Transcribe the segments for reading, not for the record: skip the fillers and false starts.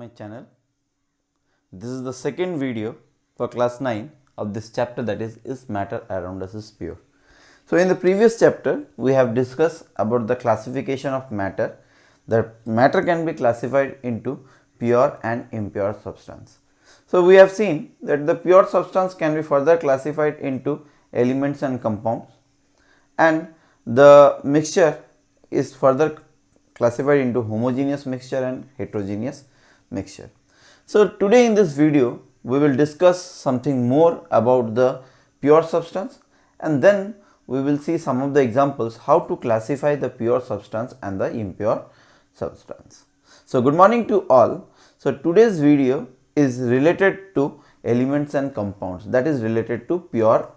my channel. This is the second video for class 9 of this chapter, that is matter around us is pure. So in the previous chapter we have discussed about the classification of matter. That matter can be classified into pure and impure substance. So we have seen that the pure substance can be further classified into elements and compounds, and the mixture is further classified into homogeneous mixture and heterogeneous mixture. So today in this video we will discuss something more about the pure substance, and then we will see some of the examples how to classify the pure substance and the impure substance. So good morning to all. So today's video is related to elements and compounds, that is related to pure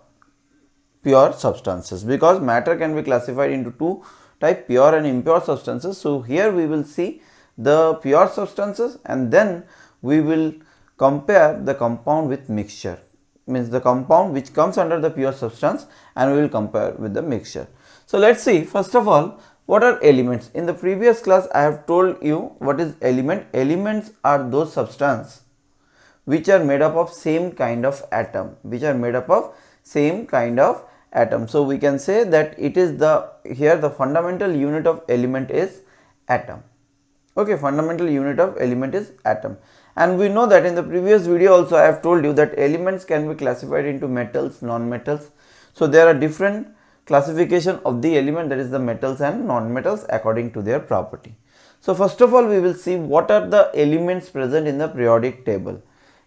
substances, because matter can be classified into two type, pure and impure substances. So here we will see the pure substances, and then we will compare the compound with mixture, means the compound which comes under the pure substance, and we will compare with the mixture. So let's see, first of all, what are elements? In the previous class I have told you what is element. Elements are those substances which are made up of same kind of atom, So we can say that it is here the fundamental unit of element is atom. Okay, fundamental unit of element is atom. And we know that in the previous video also I have told you that elements can be classified into metals, non-metals. So there are different classification of the element, that is the metals and non-metals, according to their property. So first of all we will see what are the elements present in the periodic table.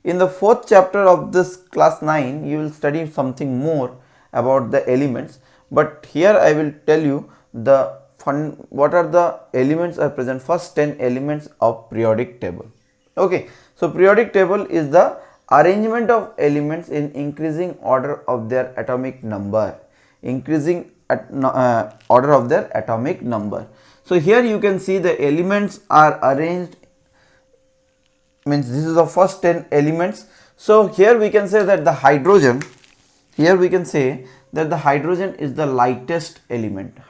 In the fourth chapter of this class 9 you will study something more about the elements, but here I will tell you what are the elements are present, first 10 elements of periodic table. Okay, so periodic table is the arrangement of elements in increasing order of their atomic number, order of their atomic number. So here you can see the elements are arranged, means this is the first 10 elements. So here we can say that the hydrogen, is the lightest element.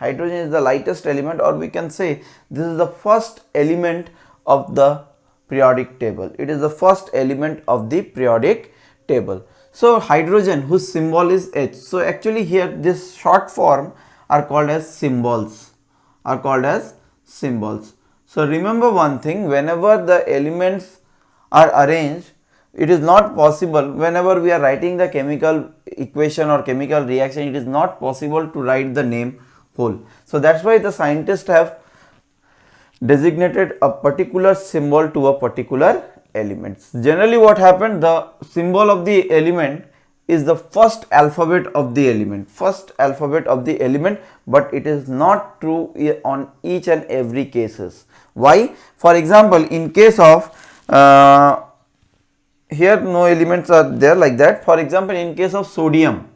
Or we can say this is the first element of the periodic table. It is the first element of the periodic table. So hydrogen, whose symbol is H. So actually here this short form are called as symbols. So remember one thing, whenever the elements are arranged, it is not possible, whenever we are writing the chemical equation or chemical reaction, it is not possible to write the name whole. So that's why the scientists have designated a particular symbol to a particular element. Generally what happened, the symbol of the element is the first alphabet of the element, but it is not true on each and every cases. Why? For example, in case of here no elements are there like that. For example, in case of sodium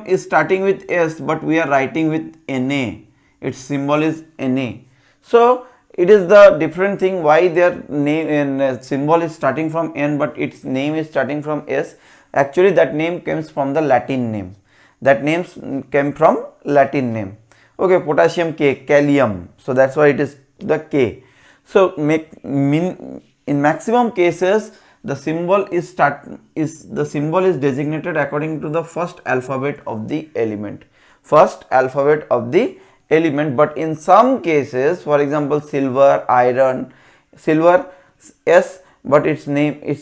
is starting with S, but we are writing with Na. Its symbol is Na. So it is the different thing why their name and symbol is starting from N, but its name is starting from S. Actually that name comes from the Latin name. Okay, potassium K, kalium. So that's why it is the K. So in maximum cases the symbol is designated according to the first alphabet of the element. But in some cases, for example silver, iron, silver S, but its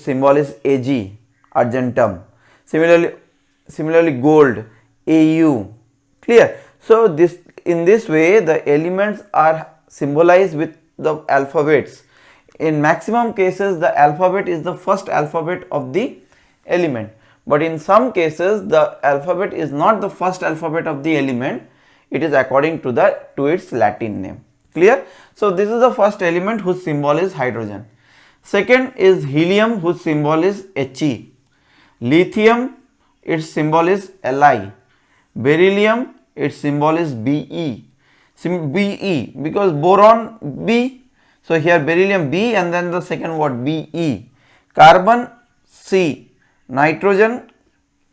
symbol is Ag, argentum. Similarly gold, Au. Clear? So in this way the elements are symbolized with the alphabets. In maximum cases the alphabet is the first alphabet of the element, but in some cases the alphabet is not the first alphabet of the element, it is according to its Latin name. Clear? So this is the first element whose symbol is hydrogen. Second is helium, whose symbol is He. Lithium, its symbol is Li. Beryllium, its symbol is Be. Because boron B, so here beryllium B, and then the second word Be. Carbon C, nitrogen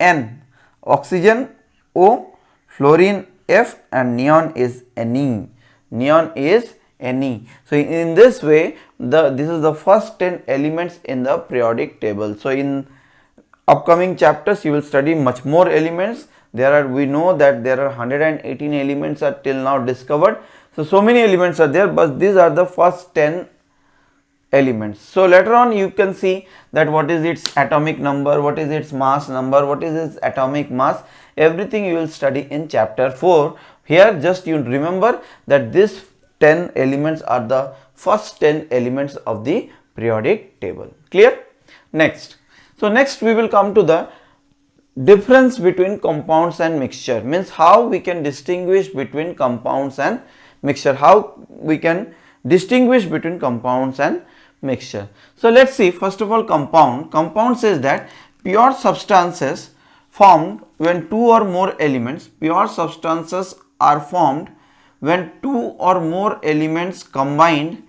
N, oxygen O, fluorine F, and neon is Ne. any. So in this way, this is the first 10 elements in the periodic table. So in upcoming chapters you will study much more elements. We know that there are 118 elements are till now discovered. So many elements are there, but these are the first 10 elements. So later on you can see that what is its atomic number, what is its mass number, what is its atomic mass, everything you will study in chapter 4. Here just you remember that these 10 elements are the first 10 elements of the periodic table. Clear? Next. So next we will come to the difference between compounds and mixture, means how we can distinguish between compounds and mixture, how we can distinguish between compounds and mixture. So let's see, first of all, compound says that pure substances formed when two or more elements, pure substances are formed when two or more elements combined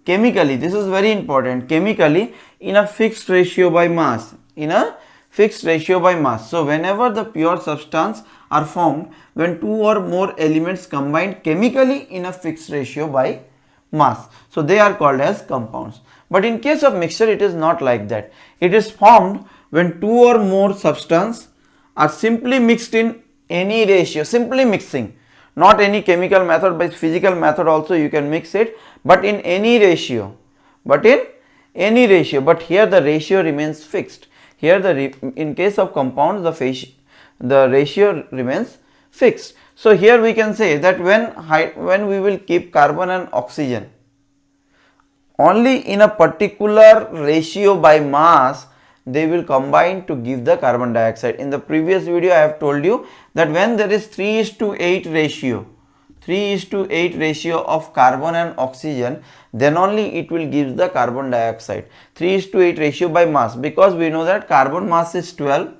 chemically, this is very important, chemically in a fixed ratio by mass, in a fixed ratio by mass. So whenever the pure substance are formed when two or more elements combined chemically in a fixed ratio by mass, so they are called as compounds. But in case of mixture it is not like that. It is formed when two or more substance are simply mixed in any ratio, simply mixing, not any chemical method, by physical method also you can mix it, but in any ratio, but here the ratio remains fixed. Here in case of compounds the ratio remains fixed. So here we can say that when we will keep carbon and oxygen only in a particular ratio by mass, they will combine to give the carbon dioxide. In the previous video I have told you that when there is 3:8 ratio, 3:8 ratio of carbon and oxygen, then only it will give the carbon dioxide. 3:8 ratio by mass, because we know that carbon mass is 12,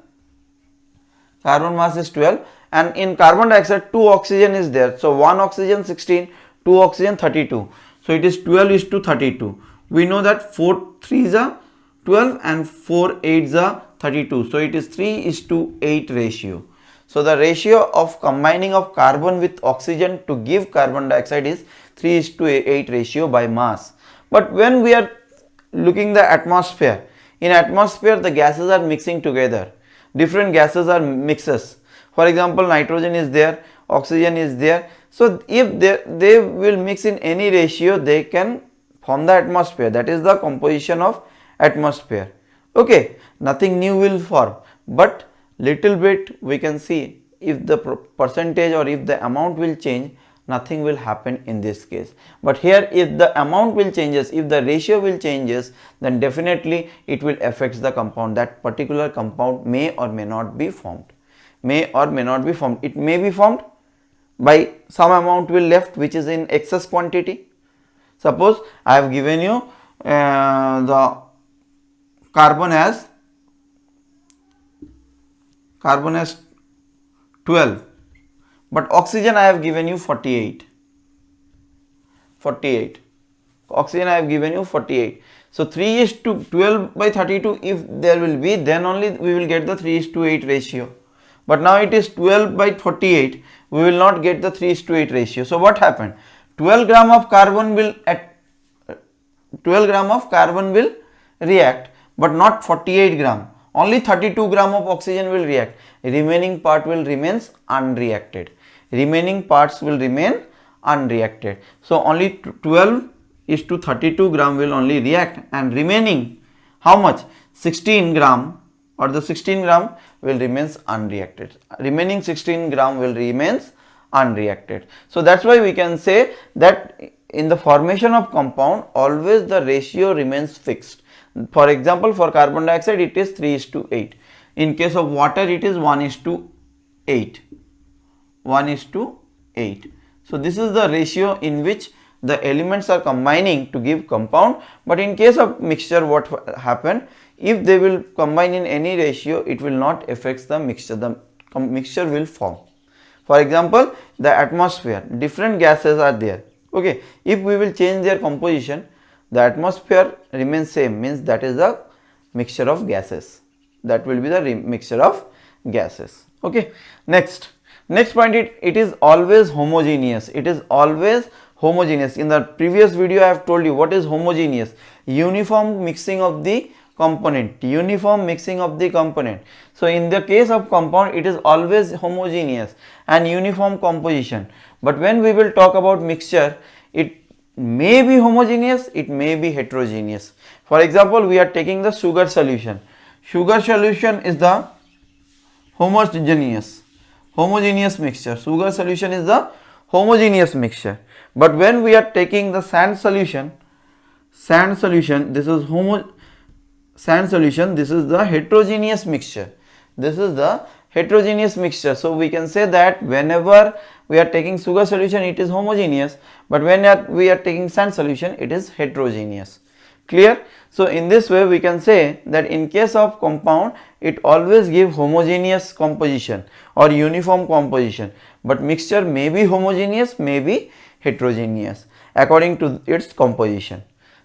and in carbon dioxide 2 oxygen is there. So 1 oxygen 16, 2 oxygen 32. So it is 12:32. We know that 4 3s are 12 and 4 8s are 32. So it is 3:8 ratio. So the ratio of combining of carbon with oxygen to give carbon dioxide is 3:8 ratio by mass. But when we are looking the atmosphere, in atmosphere the gases are mixing together. Different gases are mixes. For example, nitrogen is there, oxygen is there. So if they will mix in any ratio, they can form the atmosphere. That is the composition of atmosphere. Okay, nothing new will form, but little bit we can see if the percentage or if the amount will change, nothing will happen in this case. But here if the amount will changes, if the ratio will changes, then definitely it will affect the compound. That particular compound may or may not be formed. It may be formed by some amount will left which is in excess quantity. Suppose I have given you the carbon as 12, but oxygen I have given you 48. Oxygen I have given you 48. So 3:12/32 if there will be, then only we will get the 3:8 ratio. But now it is 12/48, we will not get the 3:8 ratio. So what happened? 12 gram of carbon will react, but not 48 gram. Only 32 gram of oxygen will react. Remaining part will remains unreacted. So only 12:32 gram will only react, and remaining how much? 16 gram, or the 16 gram will remains unreacted. Remaining 16 gram will remains unreacted. So that's why we can say that in the formation of compound always the ratio remains fixed. For example, for carbon dioxide it is 3:8. In case of water it is 1:8. So this is the ratio in which the elements are combining to give compound. But in case of mixture, what happen? If they will combine in any ratio, it will not affect the mixture. The mixture will form. For example, the atmosphere, different gases are there. Okay, if we will change their composition, the atmosphere remains same, means that is the mixture of gases. That will be the mixture of gases. Okay, next point, it is always homogeneous. It is always homogeneous. In the previous video I have told you what is homogeneous. Uniform mixing of the component, uniform mixing of the component. So in the case of compound it is always homogeneous and uniform composition, but when we will talk about mixture, it may be homogeneous, it may be heterogeneous. For example, we are taking the sugar solution. Sugar solution is the homogeneous mixture. Sugar solution is the homogeneous mixture. But when we are taking the sand solution, this is this is the heterogeneous mixture. This is the heterogeneous mixture. So we can say that whenever we are taking sugar solution, it is homogeneous, but when we are taking sand solution, it is heterogeneous. Clear? So in this way we can say that in case of compound, it always give homogeneous composition or uniform composition, but mixture may be homogeneous, may be heterogeneous according to its composition.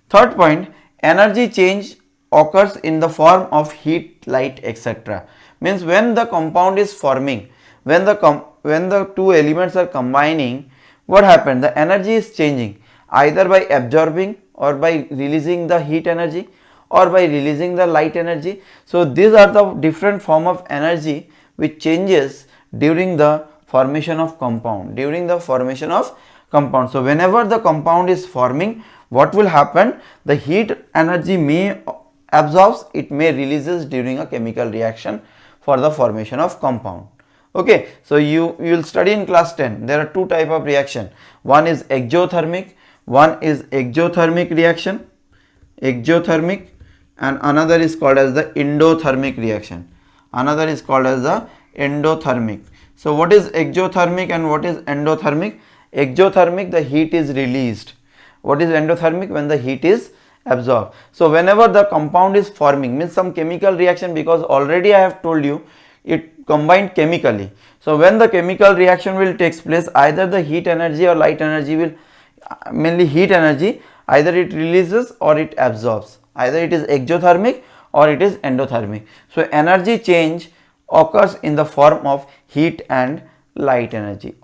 Third point, energy change occurs in the form of heat, light, etc. Means when the compound is forming, when the two elements are combining, what happened? The energy is changing either by absorbing or by releasing the heat energy or by releasing the light energy. So these are the different form of energy which changes during the formation of compound, So whenever the compound is forming, what will happen? The heat energy may absorbs, it may releases during a chemical reaction for the formation of compound. Okay, so you will study in class 10. There are two type of reaction. One is exothermic, one is exothermic reaction, and another is called as the endothermic reaction. So what is exothermic and what is endothermic? Exothermic, the heat is released. What is endothermic? When the heat is absorbed. So whenever the compound is forming, means some chemical reaction, because already I have told you it combined chemically. So when the chemical reaction will takes place, either the heat energy or light energy will, mainly heat energy, either it releases or it absorbs. Either it is exothermic or it is endothermic. So energy change occurs in the form of heat and light energy.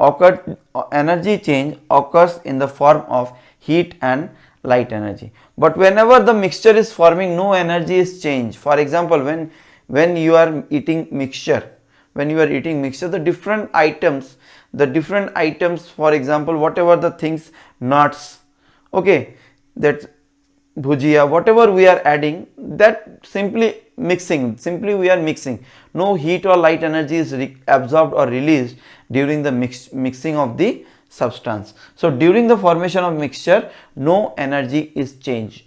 Energy change occurs in the form of heat and light energy. But whenever the mixture is forming, no energy is changed. For example, when you are eating mixture, the different items, for example, whatever the things, nuts, okay, that bhujia, whatever we are adding, that simply we are mixing. No heat or light energy is absorbed or released during the mixing of the substance. So during the formation of mixture, no energy is changed.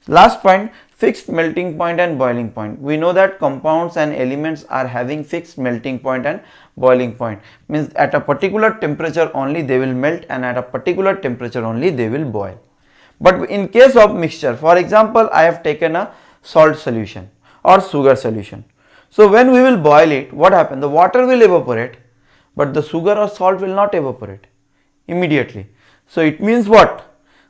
Last point, fixed melting point and boiling point. We know that compounds and elements are having fixed melting point and boiling point. Means at a particular temperature only they will melt, and at a particular temperature only they will boil. But in case of mixture, for example, I have taken a salt solution or sugar solution. So when we will boil it, what happens? The water will evaporate, but the sugar or salt will not evaporate immediately. So it means what?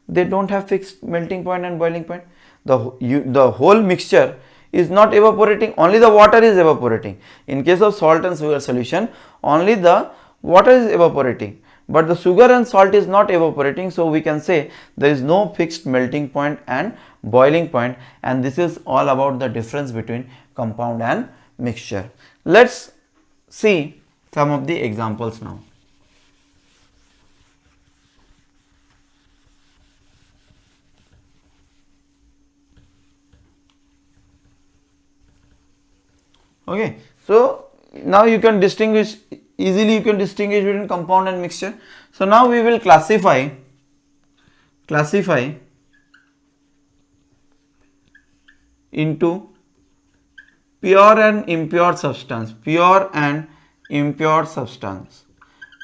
They don't have fixed melting point and boiling point. The whole mixture is not evaporating, only the water is evaporating. In case of salt and sugar solution, only the water is evaporating, but the sugar and salt is not evaporating. So we can say there is no fixed melting point and boiling point, and this is all about the difference between compound and mixture. Let's see some of the examples now. Okay, so now you can distinguish easily, between compound and mixture. So now we will classify into pure and impure substance.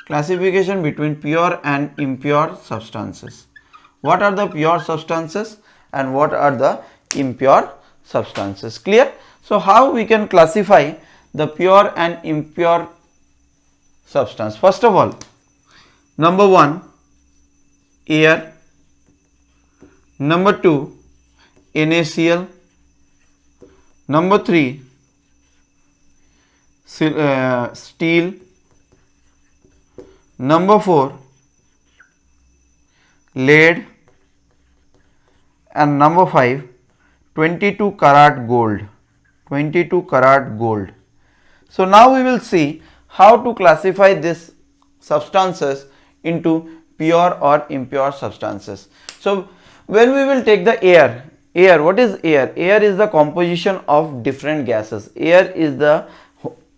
Classification between pure and impure substances. What are the pure substances and what are the impure substances? Clear? So how we can classify the pure and impure substance? First of all, number 1, air. Number 2, NaCl. Number 3, steel. Number 4, lead. And number 5, 22 karat gold. 22 karat gold. So now we will see how to classify these substances into pure or impure substances. So when we will take the air, what is air? Air is the composition of different gases. Air is the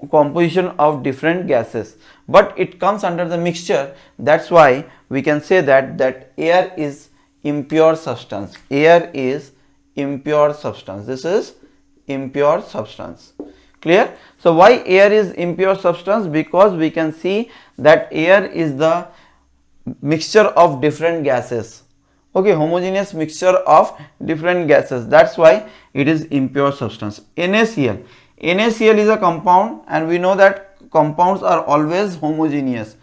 composition of different gases, but it comes under the mixture. That's why we can say that air is impure substance. Air is impure substance. This is impure substance. Clear? So why air is impure substance? Because we can see that air is the mixture of different gases. Okay, homogeneous mixture of different gases. That's why it is impure substance. NaCl. NaCl is a compound, and we know that compounds are always homogeneous.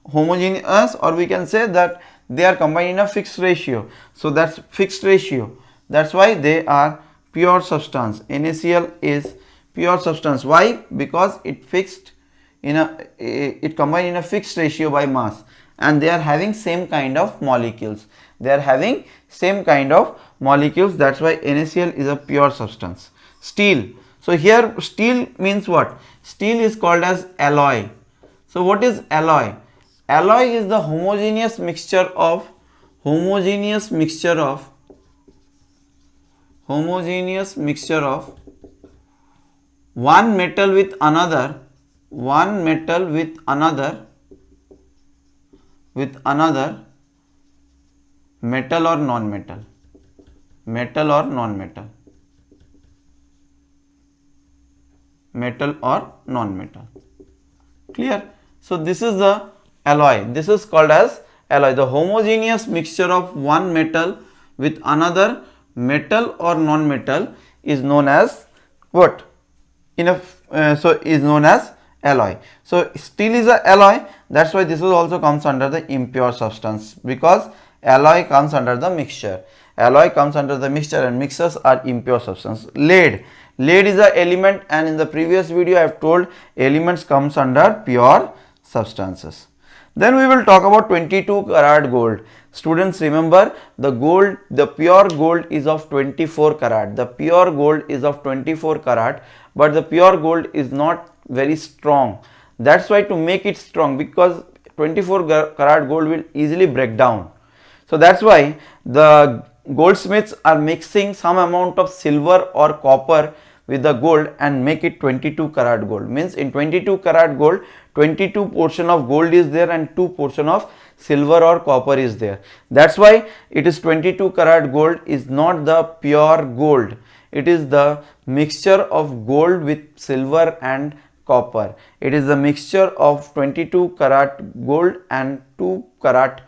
Homogeneous, or we can say that they are combined in a fixed ratio. So that's fixed ratio. That's why they are pure substance. NaCl is pure substance. Why? Because it combined in a fixed ratio by mass, and they are having same kind of molecules. That's why NaCl is a pure substance. Steel. So here steel means what? Steel is called as alloy. So what is alloy? Alloy is the homogeneous mixture of one metal with another metal or non-metal. Clear? So this is the alloy. This is called as alloy. The homogeneous mixture of one metal with another metal or non-metal is known as what? Is known as alloy. So steel is a alloy. That's why this is also comes under the impure substance, because alloy comes under the mixture. And mixtures are impure substance. Lead is a element, and in the previous video I have told elements comes under pure substances. Then we will talk about 22 karat gold. Students, remember, the pure gold is of 24 karat. But the pure gold is not very strong. That's why, to make it strong, because 24 karat gold will easily break down. So that's why the goldsmiths are mixing some amount of silver or copper with the gold and make it 22 karat gold. Means in 22 karat gold, 22 portion of gold is there and 2 portion of silver or copper is there. That's why it is 22 karat gold is not the pure gold. It is the mixture of gold with silver and copper. It is the mixture of 22 karat gold and 2 karat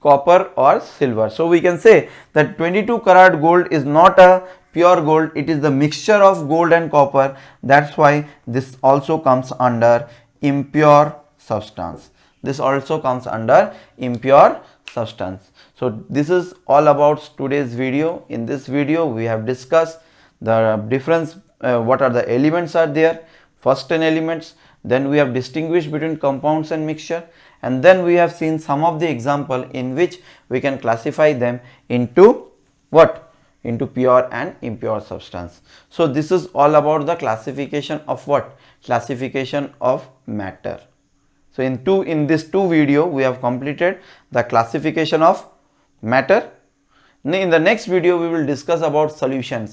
copper or silver. So we can say that 22 karat gold is not a pure gold, it is the mixture of gold and copper. That's why this also comes under impure substance. So this is all about today's video. In this video we have discussed the difference, what are the elements are there, first 10 elements, then we have distinguished between compounds and mixture, and then we have seen some of the example in which we can classify them into what? Into pure and impure substance. So this is all about the classification of what? Classification of matter. So in this two video we have completed the classification of matter. In the next video we will discuss about solution.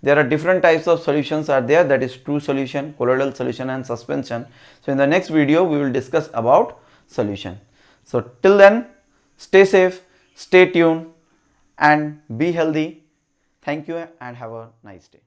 There are different types of solutions are there, that is true solution, colloidal solution and suspension. So in the next video we will discuss about solution. So till then, stay safe, stay tuned and be healthy. Thank you and have a nice day.